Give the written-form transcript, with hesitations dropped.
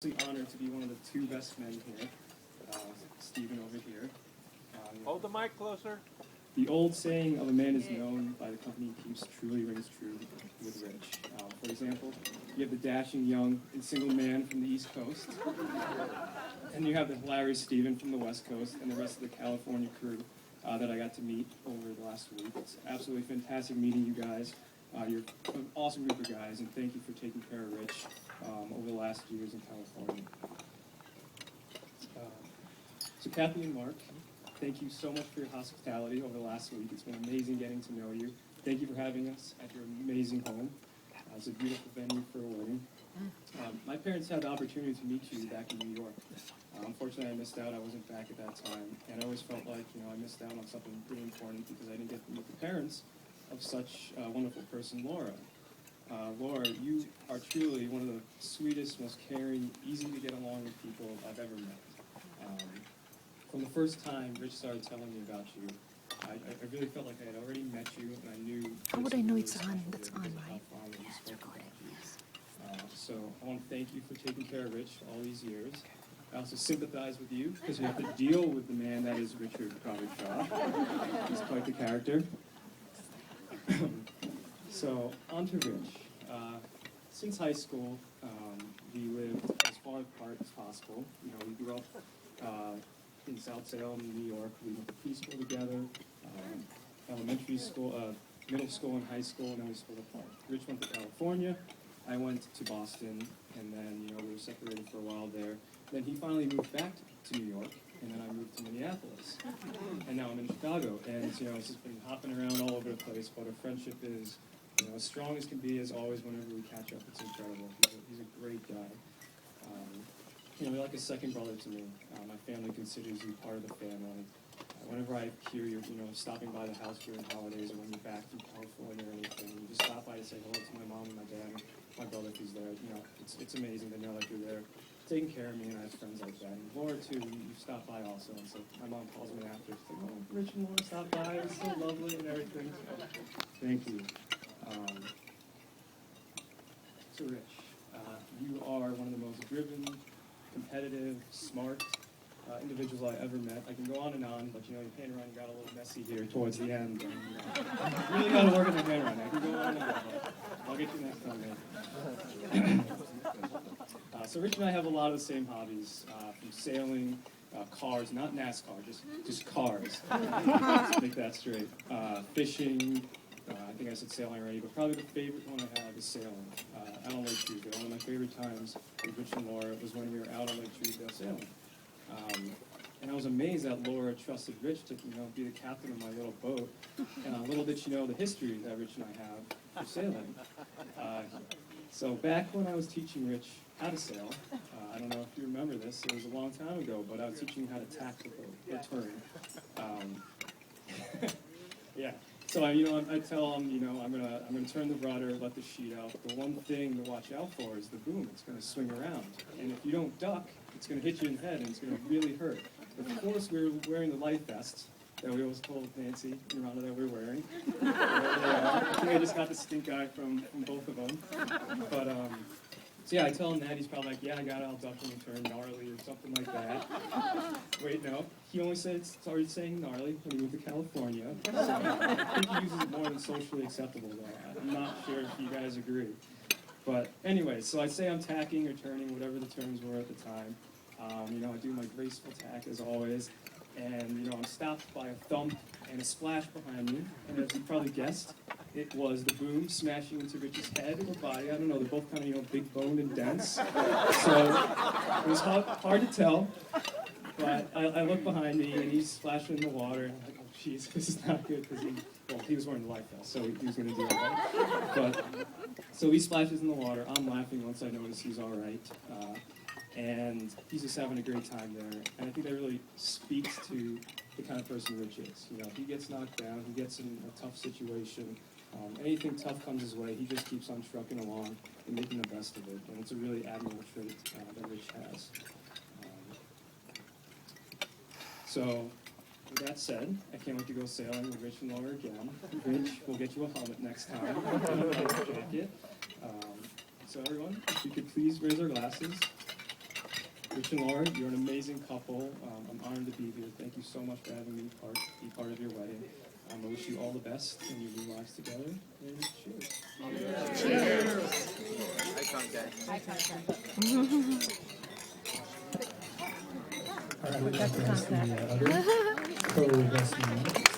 Honored to be one of the two best men here, Stephen over here. Hold the mic closer. The old saying of a man is known by the company he keeps truly rings true with Rich. For example, you have the dashing young and single man from the East Coast, and you have the hilarious Stephen from the West Coast, and the rest of the California crew that I got to meet over the last week. It's absolutely fantastic meeting you guys. You're an awesome group of guys, and thank you for taking care of Rich over the last years in California. So Kathy and Mark, thank you so much for your hospitality over the last week. It's been amazing getting to know you. Thank you for having us at your amazing home. It's a beautiful venue for a wedding. My parents had the opportunity to meet you back in New York. Unfortunately, I missed out. I wasn't back at that time, and I always felt like I missed out on something pretty important because I didn't get to meet the parents of such a wonderful person, Laura. Laura, you are truly one of the sweetest, most caring, easy to get along with people I've ever met. From the first time Rich started telling me about you, I really felt like I had already met you, and I knew... How would I know it's on? That's on, right? Yeah, it's recorded, yes. So I want to thank you for taking care of Rich all these years. I also sympathize with you, because you have to deal with the man that is Richard Robert Shaw. He's quite the character. So, on to Rich. Since high school, we lived as far apart as possible. We grew up in South Salem, New York. We went to preschool together, elementary school, middle school and high school, and then we split apart. Rich went to California, I went to Boston, and then, we were separated for a while there. Then he finally moved back to New York, and then I moved to Minneapolis. And now I'm in Chicago, and it's just been hopping around all over the place, but our friendship is as strong as can be as always whenever we catch up. It's incredible. He's a great guy. You're like a second brother to me. My family considers you part of the family. Whenever I hear you're stopping by the house during holidays or when you're back from California or anything, you just stop by to say hello to my mom and my dad, my brother if he's there. It's amazing to know that you're there taking care of me, and I have friends like that. And Laura, too, you stopped by also, and so my mom calls me after. She's like, oh, Rich and Laura stopped by. It was so lovely and everything. So, thank you. So, Rich, you are one of the most driven, competitive, smart individuals I ever met. I can go on, but your hand run got a little messy here towards the end. And, really got to work on the hand run. I can go on and on, but I'll get you next time, man. So Rich and I have a lot of the same hobbies, from sailing, cars, not NASCAR, just cars. Let's make that straight. Fishing, I think I said sailing already, but probably the favorite one I have is sailing. Out on Lake Truesdale. One of my favorite times with Rich and Laura was when we were out on Lake Truesdale sailing. And I was amazed that Laura trusted Rich to be the captain of my little boat. And little did she know the history that Rich and I have for sailing. So back when I was teaching Rich how to sail, I don't know if you remember this, it was a long time ago, but I was teaching him how to tack the boat, or turn. Yeah. So I tell him, I'm gonna turn the rudder, let the sheet out. The one thing to watch out for is the boom. It's gonna swing around, and if you don't duck, it's gonna hit you in the head, and it's gonna really hurt. Of course, we were wearing the life vests that we always told Nancy and Rhonda that we were wearing. I think I just got the stink eye from both of them. But so yeah, I tell him that, he's probably like, yeah, I got it, I'll duck when you turn gnarly or something like that. Wait, no, he only started saying gnarly when he moved to California. So I think he uses it more than socially acceptable though. I'm not sure if you guys agree. But anyway, so I say I'm tacking or turning, whatever the terms were at the time. I do my graceful tack as always. And, I'm stopped by a thump and a splash behind me. And as you probably guessed, it was the boom smashing into Rich's head or body. I don't know, they're both kind of, big boned and dense. So it was hard to tell. But I look behind me and he's splashing in the water. And I'm like, oh, jeez, this is not good because he was wearing the life vest, so he was going to do all right. But, so he splashes in the water. I'm laughing once I notice he's all right. And he's just having a great time there. And I think that really speaks to the kind of person Rich is. If he gets knocked down, he gets in a tough situation, anything tough comes his way, he just keeps on trucking along and making the best of it. And it's a really admirable trait that Rich has. So, with that said, I can't wait to go sailing with Rich and Laura again. Rich, we'll get you a helmet next time, and a jacket. So everyone, if you could please raise our glasses. Rich and Lauren, you're an amazing couple. I'm honored to be here. Thank you so much for having me be part of your wedding. I wish you all the best in your new lives together. And cheers. Eye contact. All right, we'd like to ask the other co-investment